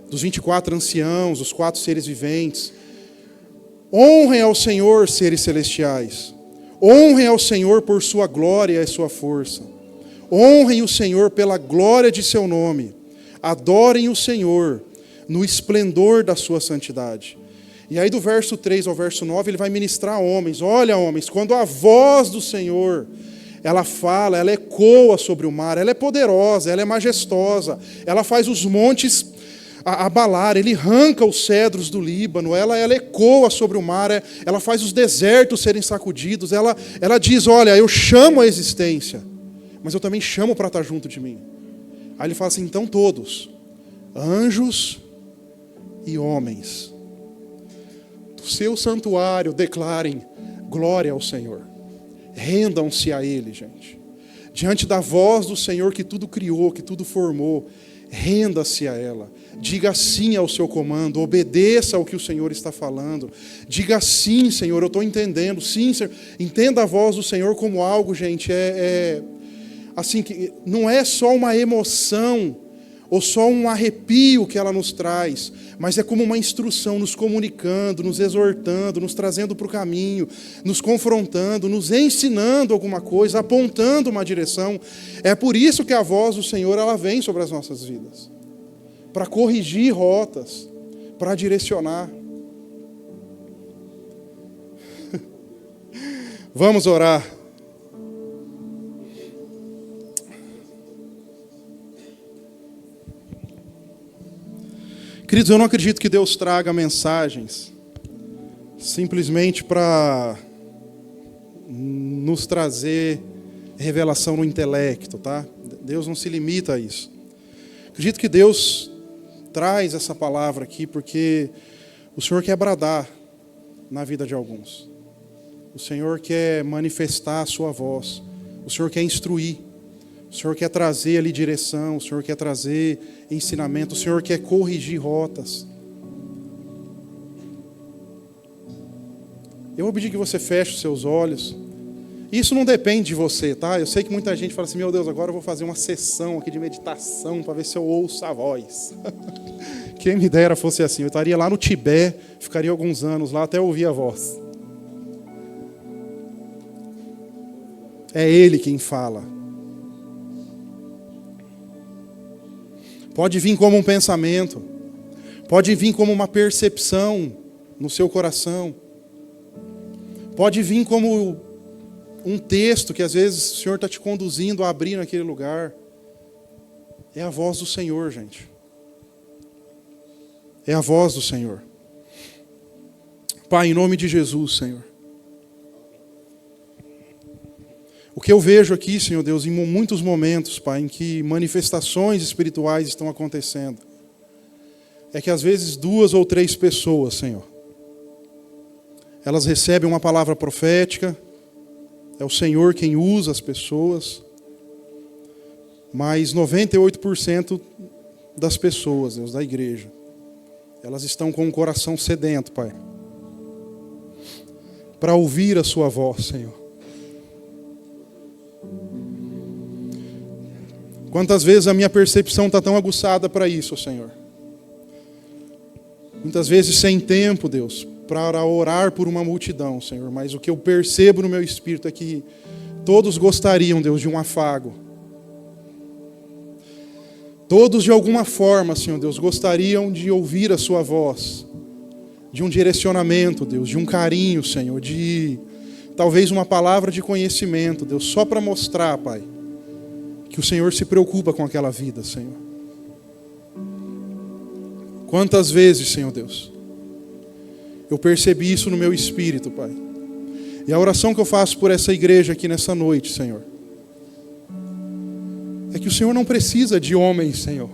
dos 24 anciãos, dos 4 seres viventes. Honrem ao Senhor, seres celestiais. Honrem ao Senhor por sua glória e sua força. Honrem o Senhor pela glória de seu nome. Adorem o Senhor no esplendor da sua santidade. E aí do verso 3 ao verso 9 ele vai ministrar a homens. Olha, homens, quando a voz do Senhor ela fala, ela ecoa sobre o mar, ela é poderosa, ela é majestosa, ela faz os montes abalar, ele arranca os cedros do Líbano, ela ecoa sobre o mar, ela faz os desertos serem sacudidos, ela diz, olha, eu chamo a existência, mas eu também chamo para estar junto de mim. Aí ele fala assim, então todos, anjos e homens, do seu santuário declarem glória ao Senhor. Rendam-se a Ele, gente. Diante da voz do Senhor que tudo criou, que tudo formou, renda-se a ela. Diga sim ao seu comando, obedeça ao que o Senhor está falando. Diga sim, Senhor, eu estou entendendo. Sim, Senhor. Entenda a voz do Senhor como algo, gente, assim, que não é só uma emoção ou só um arrepio que ela nos traz, mas é como uma instrução, nos comunicando, nos exortando, nos trazendo para o caminho, nos confrontando, nos ensinando alguma coisa, apontando uma direção. É por isso que a voz do Senhor, ela vem sobre as nossas vidas, para corrigir rotas, para direcionar. Vamos orar. Queridos, eu não acredito que Deus traga mensagens simplesmente para nos trazer revelação no intelecto, tá? Deus não se limita a isso. Acredito que Deus traz essa palavra aqui porque o Senhor quer bradar na vida de alguns. O Senhor quer manifestar a sua voz. O Senhor quer instruir. O Senhor quer trazer ali direção, o Senhor quer trazer ensinamento, o Senhor quer corrigir rotas. Eu vou pedir que você feche os seus olhos. Isso não depende de você, tá? Eu sei que muita gente fala assim, meu Deus, agora eu vou fazer uma sessão aqui de meditação para ver se eu ouço a voz. Quem me dera fosse assim, eu estaria lá no Tibete, ficaria alguns anos lá até ouvir a voz. É Ele quem fala. Pode vir como um pensamento, pode vir como uma percepção no seu coração, pode vir como um texto que às vezes o Senhor está te conduzindo a abrir naquele lugar. É a voz do Senhor, gente. É a voz do Senhor. Pai, em nome de Jesus, Senhor. O que eu vejo aqui, Senhor Deus, em muitos momentos, Pai, em que manifestações espirituais estão acontecendo, é que às vezes 2 ou 3 pessoas, Senhor, elas recebem uma palavra profética, é o Senhor quem usa as pessoas, mas 98% das pessoas, Deus, da igreja, elas estão com o coração sedento, Pai, para ouvir a sua voz, Senhor. Quantas vezes a minha percepção está tão aguçada para isso, Senhor. Muitas vezes sem tempo, Deus, para orar por uma multidão, Senhor. Mas o que eu percebo no meu espírito é que todos gostariam, Deus, de um afago. Todos, de alguma forma, Senhor Deus, gostariam de ouvir a sua voz. De um direcionamento, Deus, de um carinho, Senhor. De talvez uma palavra de conhecimento, Deus, só para mostrar, Pai, que o Senhor se preocupa com aquela vida, Senhor. Quantas vezes, Senhor Deus, eu percebi isso no meu espírito, Pai. E a oração que eu faço por essa igreja aqui nessa noite, Senhor, é que o Senhor não precisa de homens, Senhor.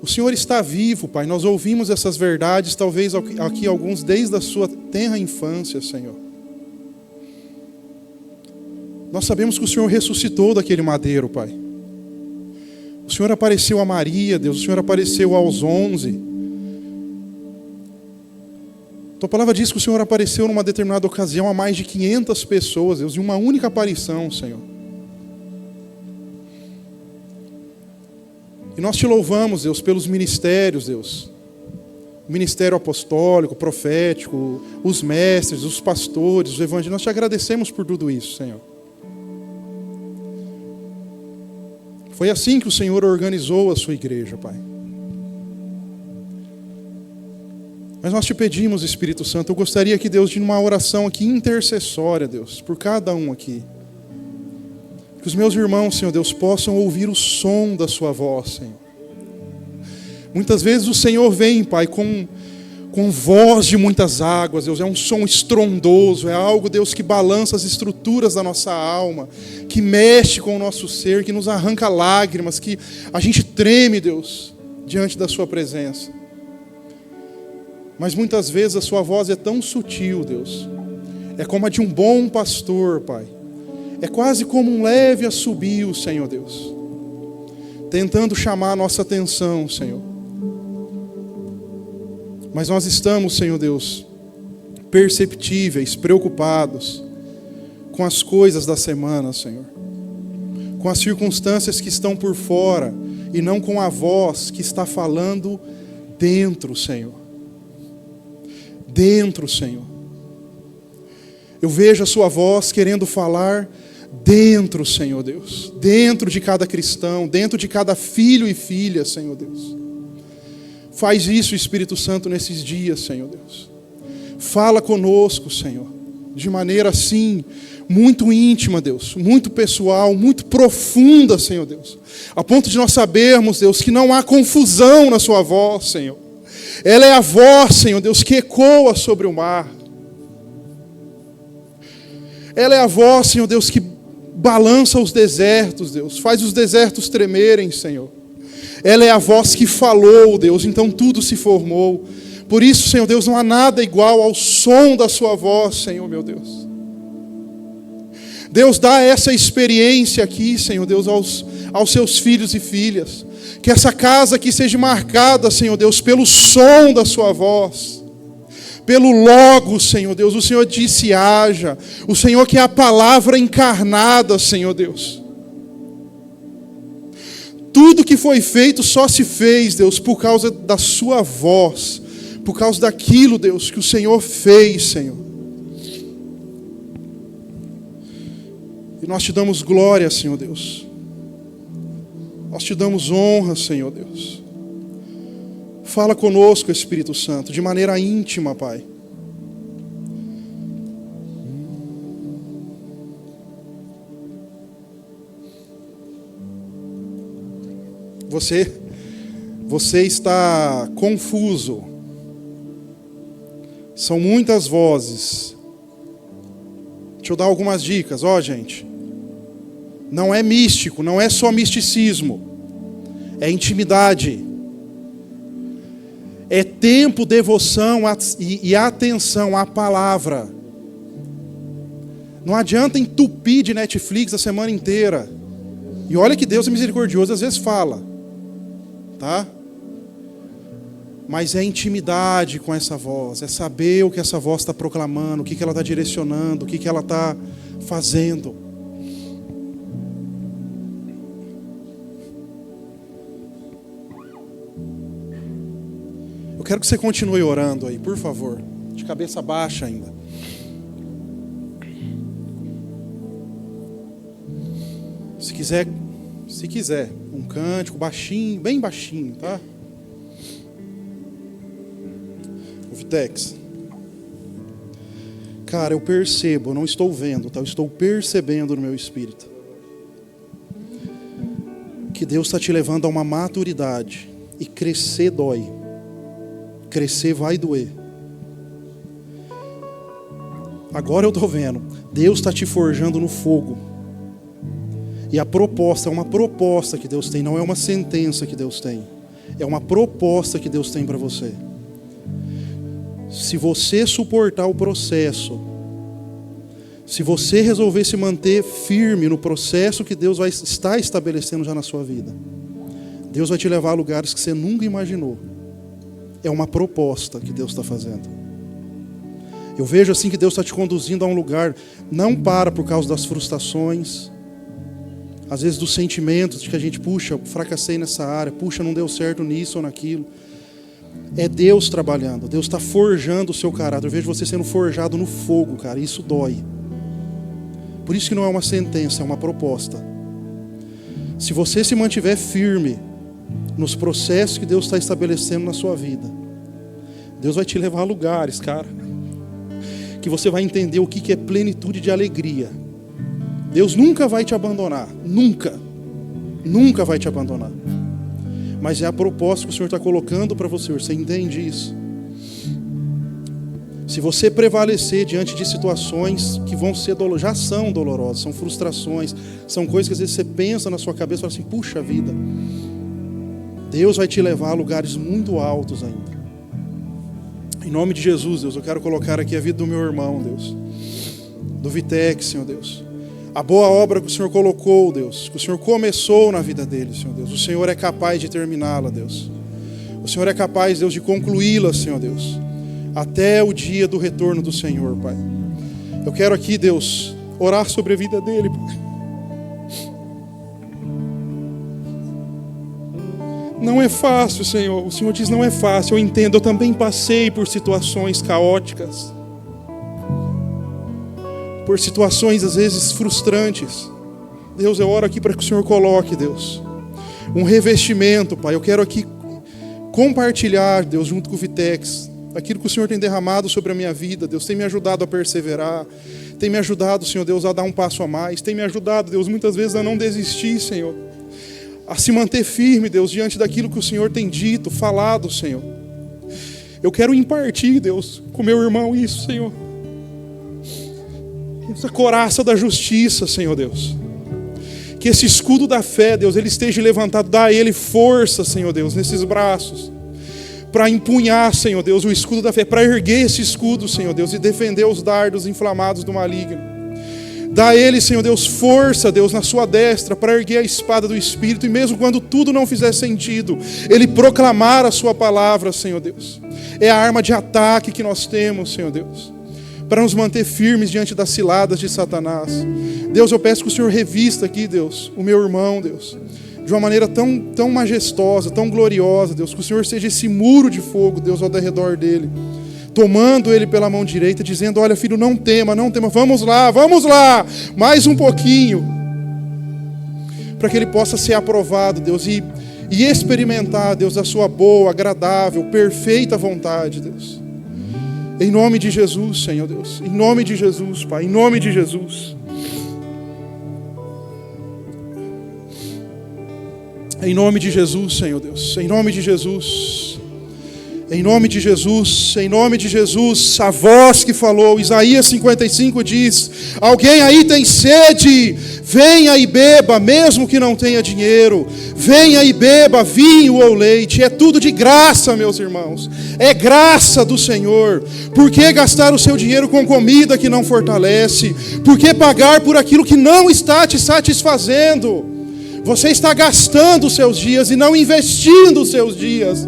O Senhor está vivo, Pai. Nós ouvimos essas verdades, talvez aqui alguns desde a sua tenra infância, Senhor. Nós sabemos que o Senhor ressuscitou daquele madeiro, Pai. O Senhor apareceu a Maria, Deus. O Senhor apareceu aos 11. Tua palavra diz que o Senhor apareceu numa determinada ocasião a mais de 500 pessoas, Deus, em uma única aparição, Senhor. E nós te louvamos, Deus, pelos ministérios, Deus. O ministério apostólico, profético, os mestres, os pastores, os evangelistas. Nós te agradecemos por tudo isso, Senhor. Foi assim que o Senhor organizou a sua igreja, Pai. Mas nós te pedimos, Espírito Santo, eu gostaria que, Deus, de uma oração aqui intercessória, Deus, por cada um aqui. Que os meus irmãos, Senhor Deus, possam ouvir o som da sua voz, Senhor. Muitas vezes o Senhor vem, Pai, com voz de muitas águas, Deus, é um som estrondoso, é algo, Deus, que balança as estruturas da nossa alma, que mexe com o nosso ser, que nos arranca lágrimas, que a gente treme, Deus, diante da sua presença. Mas muitas vezes a sua voz é tão sutil, Deus, é como a de um bom pastor, Pai, é quase como um leve assobio, Senhor Deus, tentando chamar a nossa atenção, Senhor. Mas nós estamos, Senhor Deus, perceptíveis, preocupados com as coisas da semana, Senhor. Com as circunstâncias que estão por fora e não com a voz que está falando dentro, Senhor. Dentro, Senhor. Eu vejo a sua voz querendo falar dentro, Senhor Deus. Dentro de cada cristão, dentro de cada filho e filha, Senhor Deus. Faz isso, Espírito Santo, nesses dias, Senhor Deus. Fala conosco, Senhor, de maneira assim, muito íntima, Deus, muito pessoal, muito profunda, Senhor Deus. A ponto de nós sabermos, Deus, que não há confusão na sua voz, Senhor. Ela é a voz, Senhor Deus, que ecoa sobre o mar. Ela é a voz, Senhor Deus, que balança os desertos, Deus, faz os desertos tremerem, Senhor. Ela é a voz que falou, Deus, então tudo se formou. Por isso, Senhor Deus, não há nada igual ao som da sua voz, Senhor, meu Deus. Deus, dá essa experiência aqui, Senhor Deus, aos seus filhos e filhas. Que essa casa aqui seja marcada, Senhor Deus, pelo som da sua voz. Pelo Logos, Senhor Deus. O Senhor disse haja. O Senhor que é a palavra encarnada, Senhor Deus. Tudo que foi feito só se fez, Deus, por causa da sua voz. Por causa daquilo, Deus, que o Senhor fez, Senhor. E nós te damos glória, Senhor Deus. Nós te damos honra, Senhor Deus. Fala conosco, Espírito Santo, de maneira íntima, Pai. Você está confuso. São muitas vozes. Deixa eu dar algumas dicas, gente. Não é místico, não é só misticismo. É intimidade. É tempo, devoção e atenção à palavra. Não adianta entupir de Netflix a semana inteira. E olha que Deus é misericordioso, às vezes fala. Tá? Mas é intimidade com essa voz, é saber o que essa voz está proclamando, o que ela está direcionando, o que ela está fazendo. Eu quero que você continue orando aí, por favor, de cabeça baixa ainda. Se quiser, um cântico baixinho, bem baixinho, tá? O Vitex. Cara, eu percebo, eu não estou vendo, tá? Eu estou percebendo no meu espírito que Deus está te levando a uma maturidade. E crescer dói. Crescer vai doer. Agora eu estou vendo. Deus está te forjando no fogo. E a proposta é uma proposta que Deus tem, não é uma sentença que Deus tem. É uma proposta que Deus tem para você. Se você suportar o processo, se você resolver se manter firme no processo que Deus está estabelecendo já na sua vida, Deus vai te levar a lugares que você nunca imaginou. É uma proposta que Deus está fazendo. Eu vejo assim que Deus está te conduzindo a um lugar, não por causa das frustrações, às vezes dos sentimentos de que a gente, puxa, fracassei nessa área, puxa, não deu certo nisso ou naquilo. É Deus trabalhando, Deus está forjando o seu caráter. Eu vejo você sendo forjado no fogo, cara, e isso dói. Por isso que não é uma sentença, é uma proposta. Se você se mantiver firme nos processos que Deus está estabelecendo na sua vida, Deus vai te levar a lugares, cara, que você vai entender o que é plenitude de alegria. Deus nunca vai te abandonar, nunca vai te abandonar. Mas é a proposta que o Senhor está colocando para você entende isso? Se você prevalecer diante de situações que vão ser já são dolorosas, são frustrações, são coisas que às vezes você pensa na sua cabeça e fala assim, puxa vida, Deus vai te levar a lugares muito altos ainda. Em nome de Jesus, Deus, eu quero colocar aqui a vida do meu irmão, Deus, do Vitex, Senhor Deus. A boa obra que o Senhor colocou, Deus, que o Senhor começou na vida dele, Senhor Deus. O Senhor é capaz de terminá-la, Deus. O Senhor é capaz, Deus, de concluí-la, Senhor Deus, até o dia do retorno do Senhor, Pai. Eu quero aqui, Deus, orar sobre a vida dele, Pai. Não é fácil, Senhor. O Senhor diz, não é fácil. Eu entendo, eu também passei por situações caóticas. Por situações, às vezes, frustrantes. Deus, eu oro aqui para que o Senhor coloque, Deus, um revestimento, Pai. Eu quero aqui compartilhar, Deus, junto com o Vitex, aquilo que o Senhor tem derramado sobre a minha vida. Deus, tem me ajudado a perseverar. Tem me ajudado, Senhor Deus, a dar um passo a mais. Tem me ajudado, Deus, muitas vezes a não desistir, Senhor. A se manter firme, Deus, diante daquilo que o Senhor tem dito, falado, Senhor. Eu quero impartir, Deus, com meu irmão isso, Senhor. Essa couraça da justiça, Senhor Deus. Que esse escudo da fé, Deus, ele esteja levantado. Dá a ele força, Senhor Deus, nesses braços. Para empunhar, Senhor Deus, o escudo da fé. Para erguer esse escudo, Senhor Deus, e defender os dardos inflamados do maligno. Dá a ele, Senhor Deus, força, Deus, na sua destra, para erguer a espada do Espírito. E mesmo quando tudo não fizer sentido, ele proclamar a sua palavra, Senhor Deus. É a arma de ataque que nós temos, Senhor Deus, para nos manter firmes diante das ciladas de Satanás. Deus, eu peço que o Senhor revista aqui, Deus, o meu irmão, Deus, de uma maneira tão majestosa, tão gloriosa, Deus, que o Senhor seja esse muro de fogo, Deus, ao redor dele, tomando ele pela mão direita, dizendo, olha, filho, não tema, vamos lá, mais um pouquinho, para que ele possa ser aprovado, Deus, e experimentar, Deus, a sua boa, agradável, perfeita vontade, Deus. Em nome de Jesus, Senhor Deus. Em nome de Jesus, Pai. Em nome de Jesus. Em nome de Jesus, Senhor Deus. Em nome de Jesus. Em nome de Jesus. Em nome de Jesus. A voz que falou. Isaías 55 diz: alguém aí tem sede? Venha e beba, mesmo que não tenha dinheiro. Venha e beba vinho ou leite. É tudo de graça, meus irmãos. É graça do Senhor. Por que gastar o seu dinheiro com comida que não fortalece? Por que pagar por aquilo que não está te satisfazendo? Você está gastando os seus dias e não investindo os seus dias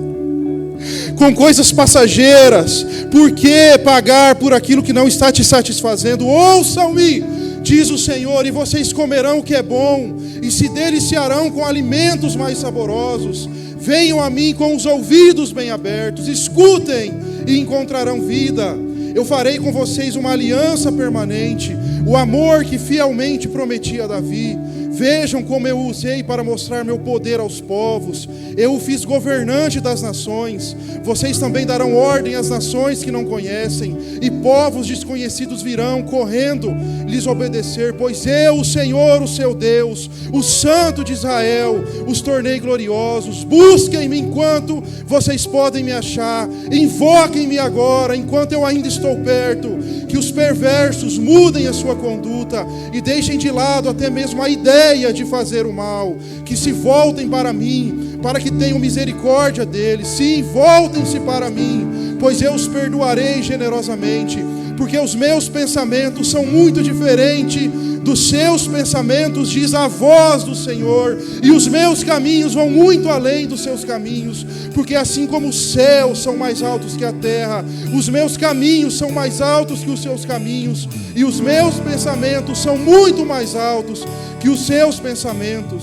com coisas passageiras. Por que pagar por aquilo que não está te satisfazendo? Ouçam-me, diz o Senhor, e vocês comerão o que é bom, e se deliciarão com alimentos mais saborosos. Venham a mim com os ouvidos bem abertos, escutem e encontrarão vida. Eu farei com vocês uma aliança permanente, o amor que fielmente prometi a Davi. Vejam como eu o usei para mostrar meu poder aos povos. Eu o fiz governante das nações. Vocês também darão ordem às nações que não conhecem, e povos desconhecidos virão correndo lhes obedecer, pois eu, o Senhor, o seu Deus, o Santo de Israel, os tornei gloriosos. Busquem-me enquanto vocês podem me achar. Invoquem-me agora, enquanto eu ainda estou perto. Que os perversos mudem a sua conduta e deixem de lado até mesmo a ideia de fazer o mal. Que se voltem para mim, para que tenham misericórdia deles. Sim, voltem-se para mim, pois eu os perdoarei generosamente. Porque os meus pensamentos são muito diferentes dos seus pensamentos, diz a voz do Senhor, e os meus caminhos vão muito além dos seus caminhos. Porque assim como os céus são mais altos que a terra, os meus caminhos são mais altos que os seus caminhos, e os meus pensamentos são muito mais altos que os seus pensamentos.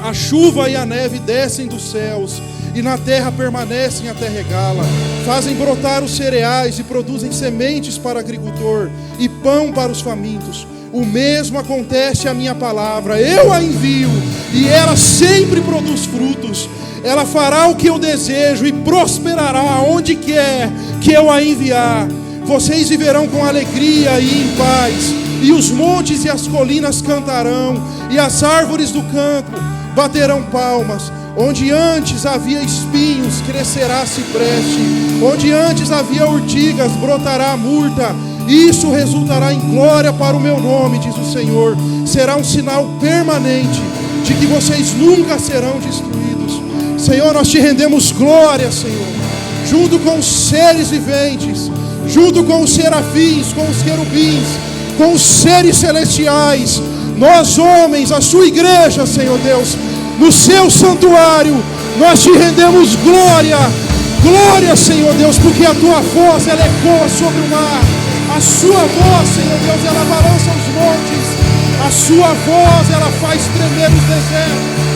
A chuva e a neve descem dos céus, e na terra permanecem até regá-la. Fazem brotar os cereais e produzem sementes para o agricultor e pão para os famintos. O mesmo acontece à minha palavra. Eu a envio e ela sempre produz frutos. Ela fará o que eu desejo e prosperará onde quer que eu a enviar. Vocês viverão com alegria e em paz, e os montes e as colinas cantarão, e as árvores do campo baterão palmas. Onde antes havia espinhos, crescerá cipreste. Onde antes havia urtigas, brotará a murta. Isso resultará em glória para o meu nome, diz o Senhor. Será um sinal permanente de que vocês nunca serão destruídos. Senhor, nós te rendemos glória, Senhor, junto com os seres viventes, junto com os serafins, com os querubins, com os seres celestiais. Nós, homens, a sua igreja, Senhor Deus, no seu santuário, nós te rendemos glória. Glória, Senhor Deus, porque a tua voz, ela ecoa sobre o mar. A sua voz, Senhor Deus, ela balança os montes. A sua voz, ela faz tremer os desertos.